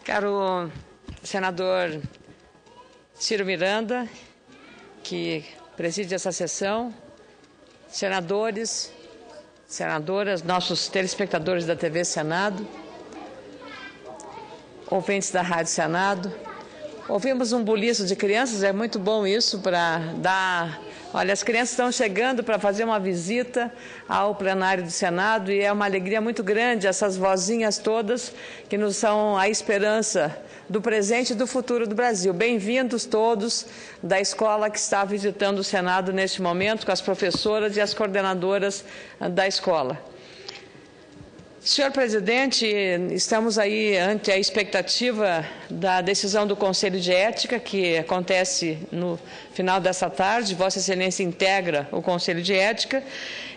Caro senador Ciro Miranda, que preside essa sessão, senadores, senadoras, nossos telespectadores da TV Senado, ouvintes da Rádio Senado, ouvimos um buliço de crianças, é muito bom isso para dar... Olha, as crianças estão chegando para fazer uma visita ao plenário do Senado e é uma alegria muito grande essas vozinhas todas que nos são a esperança do presente e do futuro do Brasil. Bem-vindos todos da escola que está visitando o Senado neste momento, com as professoras e as coordenadoras da escola. Senhor presidente, estamos aí ante a expectativa da decisão do Conselho de Ética, que acontece no final dessa tarde. Vossa Excelência integra o Conselho de Ética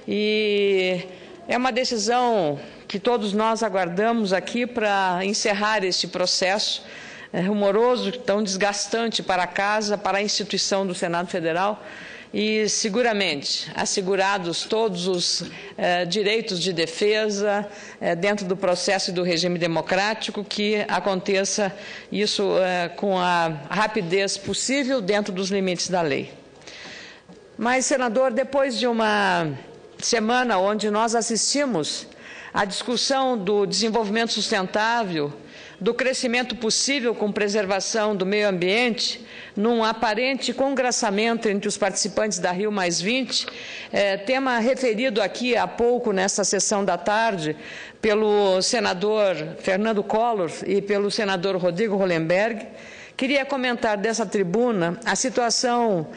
e é uma decisão que todos nós aguardamos aqui para encerrar este processo rumoroso, tão desgastante para a Casa, para a instituição do Senado Federal. E, seguramente, assegurados todos os direitos de defesa dentro do processo e do regime democrático, que aconteça isso com a rapidez possível dentro dos limites da lei. Mas, senador, depois de uma semana onde nós assistimos à discussão do desenvolvimento sustentável, do crescimento possível com preservação do meio ambiente, num aparente congraçamento entre os participantes da Rio+20, tema referido aqui há pouco nessa sessão da tarde pelo senador Fernando Collor e pelo senador Rodrigo Hollenberg. Queria comentar dessa tribuna a situação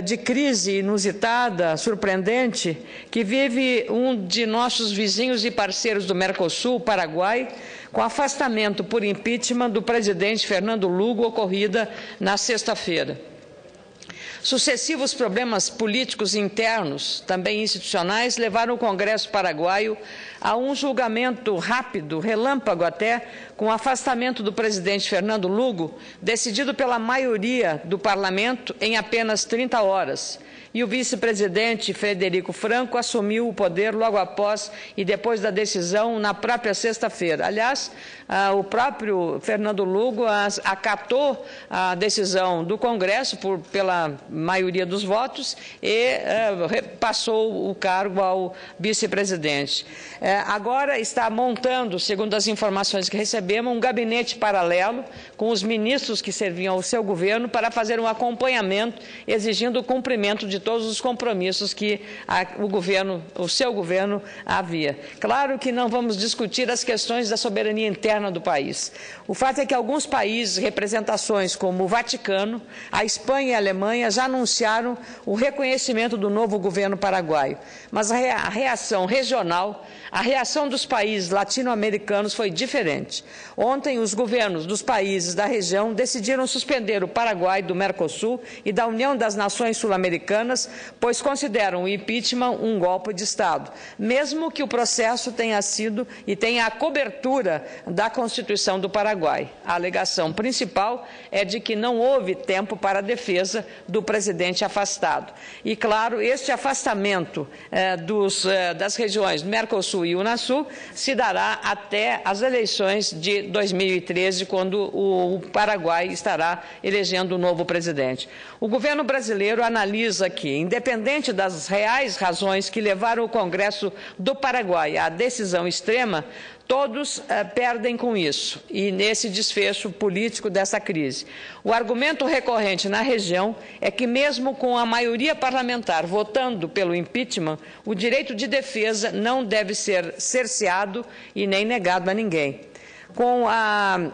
de crise inusitada, surpreendente, que vive um de nossos vizinhos e parceiros do Mercosul, o Paraguai, com afastamento por impeachment do presidente Fernando Lugo, ocorrida na sexta-feira. Sucessivos problemas políticos internos, também institucionais, levaram o Congresso paraguaio a um julgamento rápido, relâmpago até, com o afastamento do presidente Fernando Lugo, decidido pela maioria do parlamento em apenas 30 horas. E o vice-presidente Frederico Franco assumiu o poder logo após e depois da decisão na própria sexta-feira. Aliás, o próprio Fernando Lugo acatou a decisão do Congresso pela maioria dos votos e passou o cargo ao vice-presidente. Agora está montando, segundo as informações que recebemos, um gabinete paralelo com os ministros que serviam ao seu governo para fazer um acompanhamento, exigindo o cumprimento de todos os compromissos que o seu governo havia. Claro que não vamos discutir as questões da soberania interna do país. O fato é que alguns países, representações como o Vaticano, a Espanha e a Alemanha já anunciaram o reconhecimento do novo governo paraguaio. Mas a reação regional, a reação dos países latino-americanos foi diferente. Ontem, os governos dos países da região decidiram suspender o Paraguai do Mercosul e da União das Nações Sul-Americanas, pois consideram o impeachment um golpe de Estado, mesmo que o processo tenha sido e tenha a cobertura da Constituição do Paraguai. A alegação principal é de que não houve tempo para a defesa do presidente afastado. E, claro, este afastamento das regiões Mercosul e Unasul se dará até as eleições de 2013, quando o Paraguai estará elegendo um novo presidente. O governo brasileiro analisa que, independente das reais razões que levaram o Congresso do Paraguai à decisão extrema, todos perdem com isso e nesse desfecho político dessa crise. O argumento recorrente na região é que, mesmo com a maioria parlamentar votando pelo impeachment, o direito de defesa não deve ser cerceado e nem negado a ninguém. Com a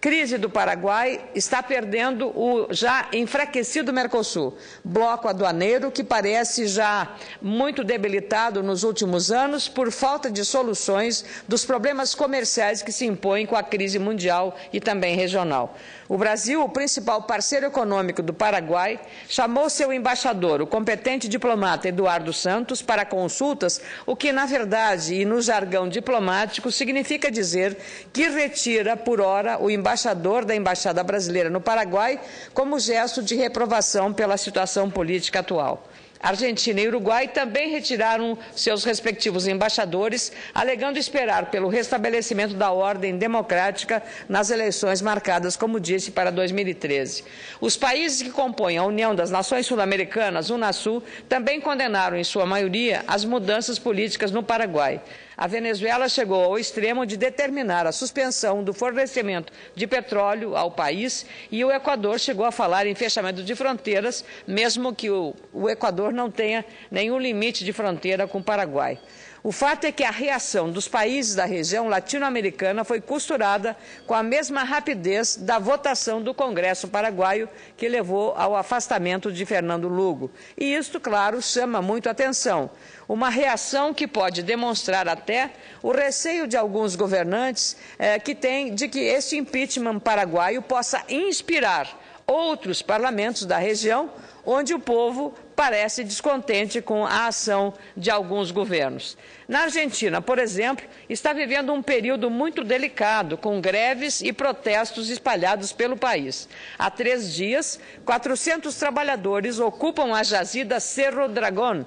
crise do Paraguai, está perdendo o já enfraquecido Mercosul, bloco aduaneiro que parece já muito debilitado nos últimos anos por falta de soluções dos problemas comerciais que se impõem com a crise mundial e também regional. O Brasil, o principal parceiro econômico do Paraguai, chamou seu embaixador, o competente diplomata Eduardo Santos, para consultas, o que, na verdade, e no jargão diplomático, significa dizer que retira, por hora, o embaixador da Embaixada Brasileira no Paraguai como gesto de reprovação pela situação política atual. Argentina e Uruguai também retiraram seus respectivos embaixadores, alegando esperar pelo restabelecimento da ordem democrática nas eleições marcadas, como disse, para 2013. Os países que compõem a União das Nações Sul-Americanas, UNASUL, também condenaram, em sua maioria, as mudanças políticas no Paraguai. A Venezuela chegou ao extremo de determinar a suspensão do fornecimento de petróleo ao país e o Equador chegou a falar em fechamento de fronteiras, mesmo que o Equador não tenha nenhum limite de fronteira com o Paraguai. O fato é que a reação dos países da região latino-americana foi costurada com a mesma rapidez da votação do Congresso paraguaio, que levou ao afastamento de Fernando Lugo. E isto, claro, chama muito atenção. Uma reação que pode demonstrar até o receio de alguns governantes de que este impeachment paraguaio possa inspirar outros parlamentos da região, onde o povo parece descontente com a ação de alguns governos. Na Argentina, por exemplo, está vivendo um período muito delicado, com greves e protestos espalhados pelo país. Há 3 dias, 400 trabalhadores ocupam a jazida Cerro Dragón,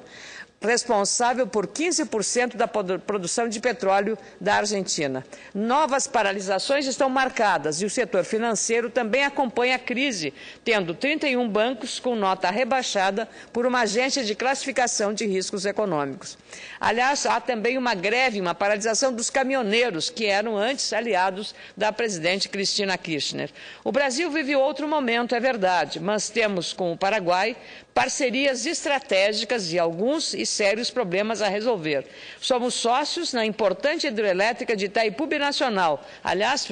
responsável por 15% da produção de petróleo da Argentina. Novas paralisações estão marcadas e o setor financeiro também acompanha a crise, tendo 31 bancos com nota rebaixada por uma agência de classificação de riscos econômicos. Aliás, há também uma greve, uma paralisação dos caminhoneiros, que eram antes aliados da presidente Cristina Kirchner. O Brasil vive outro momento, é verdade, mas temos com o Paraguai parcerias estratégicas e alguns e sérios problemas a resolver. Somos sócios na importante hidrelétrica de Itaipu Binacional. Aliás,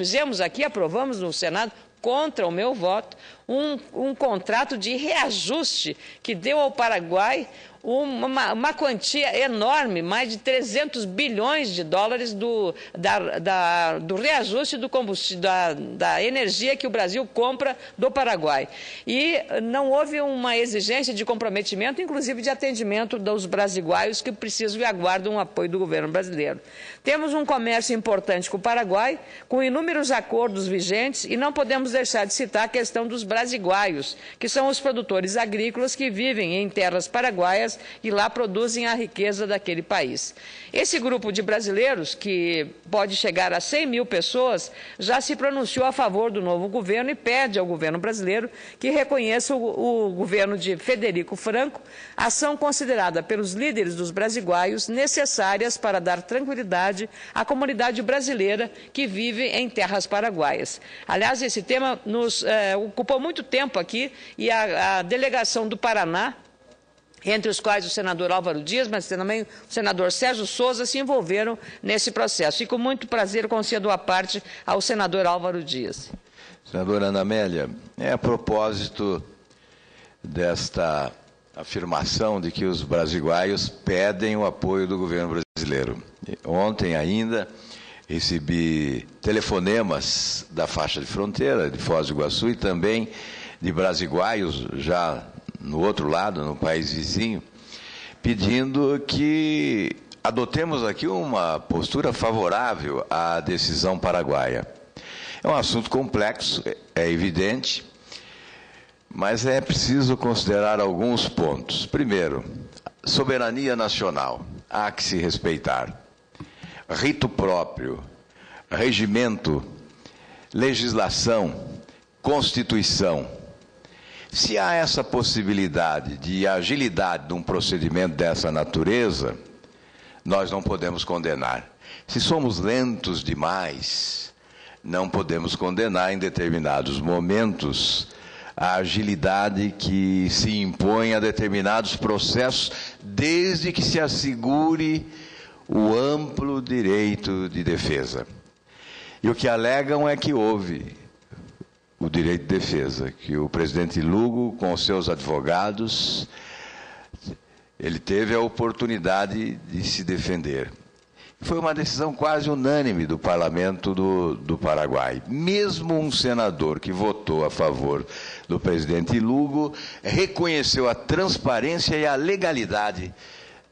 aprovamos no Senado, contra o meu voto, um contrato de reajuste que deu ao Paraguai uma quantia enorme, mais de 300 bilhões de dólares do reajuste do combustível, da energia que o Brasil compra do Paraguai. E não houve uma exigência de comprometimento, inclusive de atendimento dos brasiguaios que precisam e aguardam o apoio do governo brasileiro. Temos um comércio importante com o Paraguai, com inúmeros acordos vigentes, e não podemos deixar de citar a questão dos brasiguaios, que são os produtores agrícolas que vivem em terras paraguaias e lá produzem a riqueza daquele país. Esse grupo de brasileiros, que pode chegar a 100 mil pessoas, já se pronunciou a favor do novo governo e pede ao governo brasileiro que reconheça o governo de Frederico Franco, ação considerada pelos líderes dos brasiguaios necessárias para dar tranquilidade à comunidade brasileira que vive em terras paraguaias. Aliás, esse tema nos ocupou muito tempo aqui e a delegação do Paraná, entre os quais o senador Álvaro Dias, mas também o senador Sérgio Souza, se envolveram nesse processo. E com muito prazer concedo a parte ao senador Álvaro Dias. Senadora Ana Amélia, a propósito desta afirmação de que os brasiguaios pedem o apoio do governo brasileiro. Ontem ainda recebi telefonemas da faixa de fronteira, de Foz do Iguaçu, e também de brasiguaios já no outro lado, no país vizinho, pedindo que adotemos aqui uma postura favorável à decisão paraguaia. É um assunto complexo, é evidente, mas é preciso considerar alguns pontos. Primeiro, soberania nacional, há que se respeitar. Rito próprio, regimento, legislação, Constituição. Se há essa possibilidade de agilidade de um procedimento dessa natureza, nós não podemos condenar. Se somos lentos demais, não podemos condenar em determinados momentos a agilidade que se impõe a determinados processos, desde que se assegure o amplo direito de defesa. E o que alegam é que houve o direito de defesa, que o presidente Lugo, com os seus advogados, ele teve a oportunidade de se defender. Foi uma decisão quase unânime do parlamento do Paraguai. Mesmo um senador que votou a favor do presidente Lugo reconheceu a transparência e a legalidade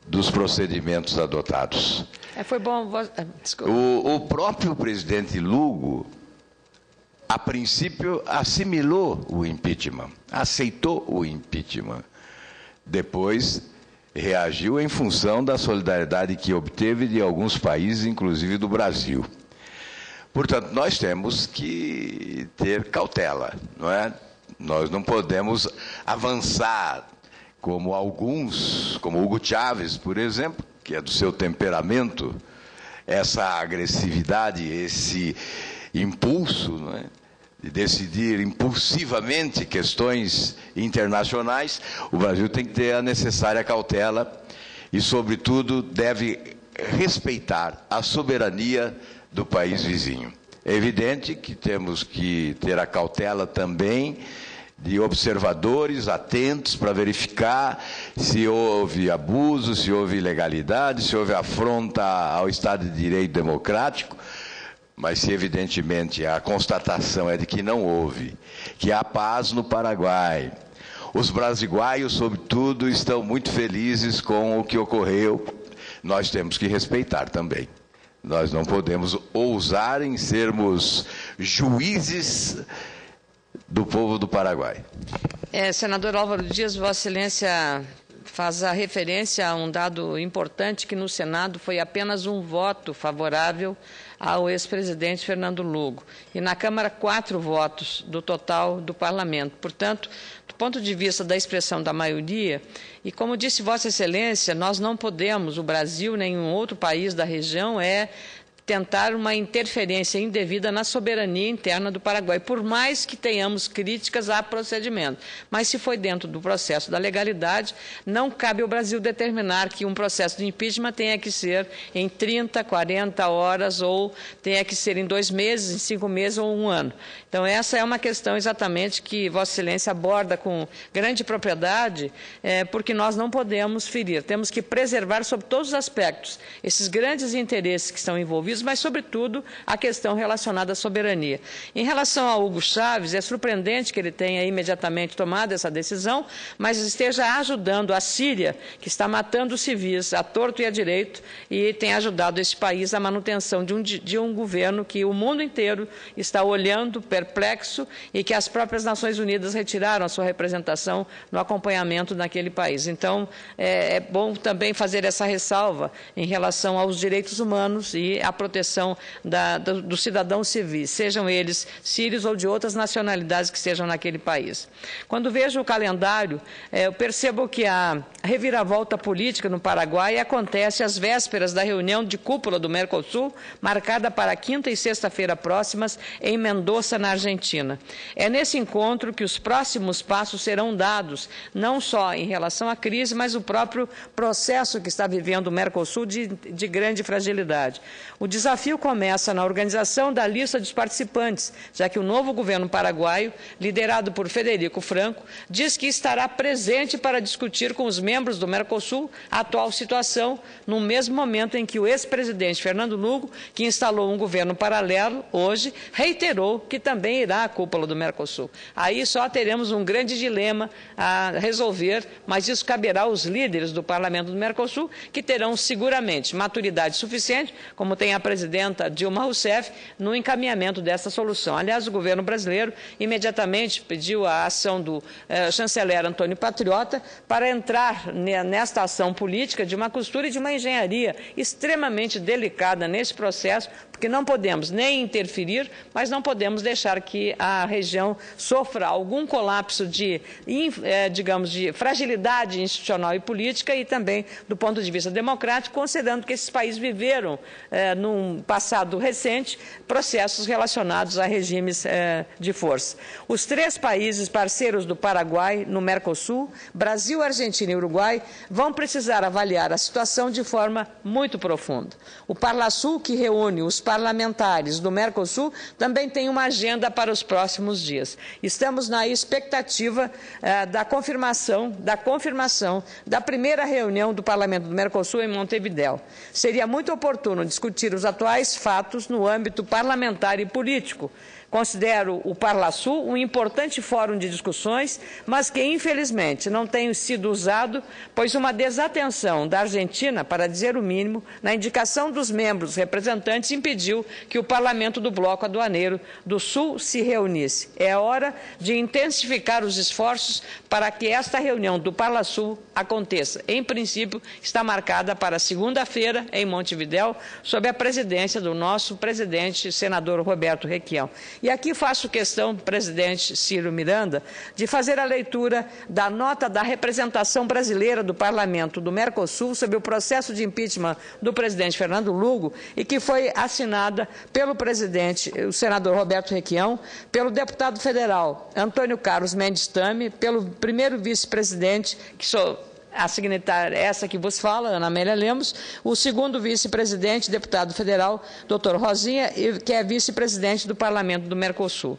dos procedimentos adotados. Foi bom. Desculpa. O próprio presidente Lugo, a princípio, assimilou o impeachment, aceitou o impeachment. Depois, reagiu em função da solidariedade que obteve de alguns países, inclusive do Brasil. Portanto, nós temos que ter cautela, não é? Nós não podemos avançar como alguns, como Hugo Chávez, por exemplo, que é do seu temperamento, essa agressividade, esse impulso, não é? De decidir impulsivamente questões internacionais. O Brasil tem que ter a necessária cautela e, sobretudo, deve respeitar a soberania do país vizinho. É evidente que temos que ter a cautela também de observadores atentos para verificar se houve abuso, se houve ilegalidade, se houve afronta ao Estado de Direito democrático, mas se evidentemente a constatação é de que não houve, que há paz no Paraguai. Os brasiguaios, sobretudo, estão muito felizes com o que ocorreu. Nós temos que respeitar também. Nós não podemos ousar em sermos juízes do povo do Paraguai. Senador Álvaro Dias, Vossa Excelência faz a referência a um dado importante que no Senado foi apenas um voto favorável ao ex-presidente Fernando Lugo. E na Câmara, 4 votos do total do Parlamento. Portanto, do ponto de vista da expressão da maioria, e como disse Vossa Excelência, nós não podemos, o Brasil, nenhum outro país da região, tentar uma interferência indevida na soberania interna do Paraguai, por mais que tenhamos críticas a procedimento. Mas se foi dentro do processo da legalidade, não cabe ao Brasil determinar que um processo de impeachment tenha que ser em 30, 40 horas, ou tenha que ser em 2 meses, em 5 meses ou 1 ano. Então, essa é uma questão exatamente que Vossa Excelência aborda com grande propriedade, porque nós não podemos ferir. Temos que preservar, sob todos os aspectos, esses grandes interesses que estão envolvidos, mas, sobretudo, a questão relacionada à soberania. Em relação a Hugo Chávez, é surpreendente que ele tenha imediatamente tomado essa decisão, mas esteja ajudando a Síria, que está matando os civis à torto e à direito, e tem ajudado esse país à manutenção de um governo que o mundo inteiro está olhando, perplexo, e que as próprias Nações Unidas retiraram a sua representação no acompanhamento naquele país. Então, é bom também fazer essa ressalva em relação aos direitos humanos e à proteção dos cidadãos civis, sejam eles sírios ou de outras nacionalidades que estejam naquele país. Quando vejo o calendário, eu percebo que a reviravolta política no Paraguai acontece às vésperas da reunião de cúpula do Mercosul, marcada para quinta e sexta-feira próximas, em Mendoza, na Argentina. É nesse encontro que os próximos passos serão dados, não só em relação à crise, mas o próprio processo que está vivendo o Mercosul de grande fragilidade. O desafio começa na organização da lista dos participantes, já que o novo governo paraguaio, liderado por Federico Franco, diz que estará presente para discutir com os membros do Mercosul a atual situação, no mesmo momento em que o ex-presidente Fernando Lugo, que instalou um governo paralelo, hoje, reiterou que também irá à cúpula do Mercosul. Aí só teremos um grande dilema a resolver, mas isso caberá aos líderes do Parlamento do Mercosul, que terão seguramente maturidade suficiente, como tem a presidenta Dilma Rousseff, no encaminhamento dessa solução. Aliás, o governo brasileiro imediatamente pediu a ação do chanceler Antônio Patriota para entrar nesta ação política de uma costura e de uma engenharia extremamente delicada nesse processo, porque não podemos nem interferir, mas não podemos deixar que a região sofra algum colapso digamos, de fragilidade institucional e política e também do ponto de vista democrático, considerando que esses países viveram, num passado recente, processos relacionados a regimes de força. Os 3 países parceiros do Paraguai no Mercosul, Brasil, Argentina e Uruguai, vão precisar avaliar a situação de forma muito profunda. O Parlasul, que reúne os parlamentares do Mercosul, também tem uma agenda para os próximos dias. Estamos na expectativa da confirmação da primeira reunião do Parlamento do Mercosul em Montevidéu. Seria muito oportuno discutir os atuais fatos no âmbito parlamentar e político. Considero o Parlasul um importante fórum de discussões, mas que, infelizmente, não tem sido usado, pois uma desatenção da Argentina, para dizer o mínimo, na indicação dos membros representantes impediu pediu que o Parlamento do Bloco Aduaneiro do Sul se reunisse. É hora de intensificar os esforços para que esta reunião do Parlasul aconteça. Em princípio, está marcada para segunda-feira, em Montevidéu, sob a presidência do nosso presidente, senador Roberto Requião. E aqui faço questão, presidente Ciro Miranda, de fazer a leitura da nota da representação brasileira do Parlamento do Mercosul sobre o processo de impeachment do presidente Fernando Lugo e que foi assinada pelo presidente, o senador Roberto Requião, pelo deputado federal Antônio Carlos Mendes Tame, pelo primeiro vice-presidente, que sou a signatária essa que vos fala, Ana Amélia Lemos, o segundo vice-presidente, deputado federal, doutor Rosinha, que é vice-presidente do Parlamento do Mercosul.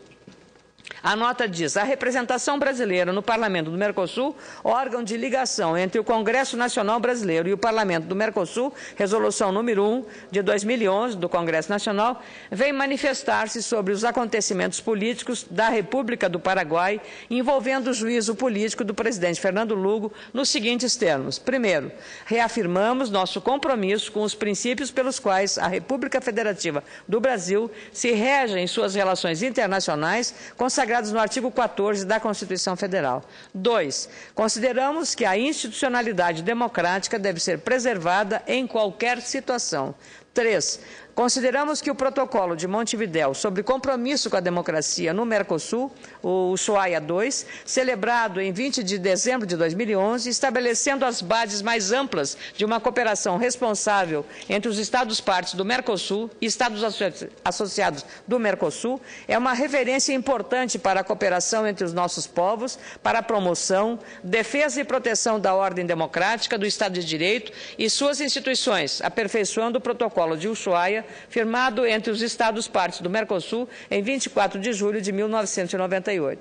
A nota diz: a representação brasileira no Parlamento do Mercosul, órgão de ligação entre o Congresso Nacional Brasileiro e o Parlamento do Mercosul, resolução número 1 de 2011 do Congresso Nacional, vem manifestar-se sobre os acontecimentos políticos da República do Paraguai envolvendo o juízo político do presidente Fernando Lugo nos seguintes termos. Primeiro, reafirmamos nosso compromisso com os princípios pelos quais a República Federativa do Brasil se rege em suas relações internacionais, consagrados no artigo 14 da Constituição Federal. 2. Consideramos que a institucionalidade democrática deve ser preservada em qualquer situação. 3. Consideramos que o protocolo de Montevidéu sobre compromisso com a democracia no Mercosul, o Ushuaia II, celebrado em 20 de dezembro de 2011, estabelecendo as bases mais amplas de uma cooperação responsável entre os Estados-partes do Mercosul e Estados associados do Mercosul, é uma referência importante para a cooperação entre os nossos povos, para a promoção, defesa e proteção da ordem democrática, do Estado de Direito e suas instituições, aperfeiçoando o protocolo de Ushuaia, firmado entre os Estados-partes do Mercosul em 24 de julho de 1998.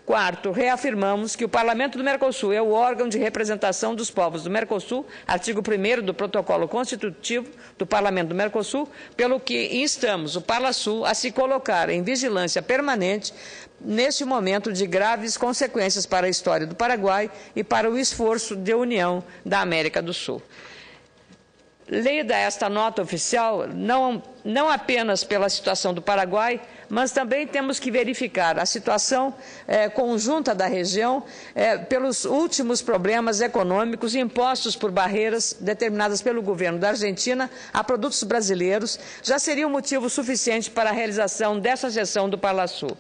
Quarto, reafirmamos que o Parlamento do Mercosul é o órgão de representação dos povos do Mercosul, artigo 1º do Protocolo Constitutivo do Parlamento do Mercosul, pelo que instamos o Parlasul a se colocar em vigilância permanente neste momento de graves consequências para a história do Paraguai e para o esforço de união da América do Sul. Lida esta nota oficial, não apenas pela situação do Paraguai, mas também temos que verificar a situação conjunta da região pelos últimos problemas econômicos impostos por barreiras determinadas pelo governo da Argentina a produtos brasileiros, já seria um motivo suficiente para a realização dessa sessão do Parlasul.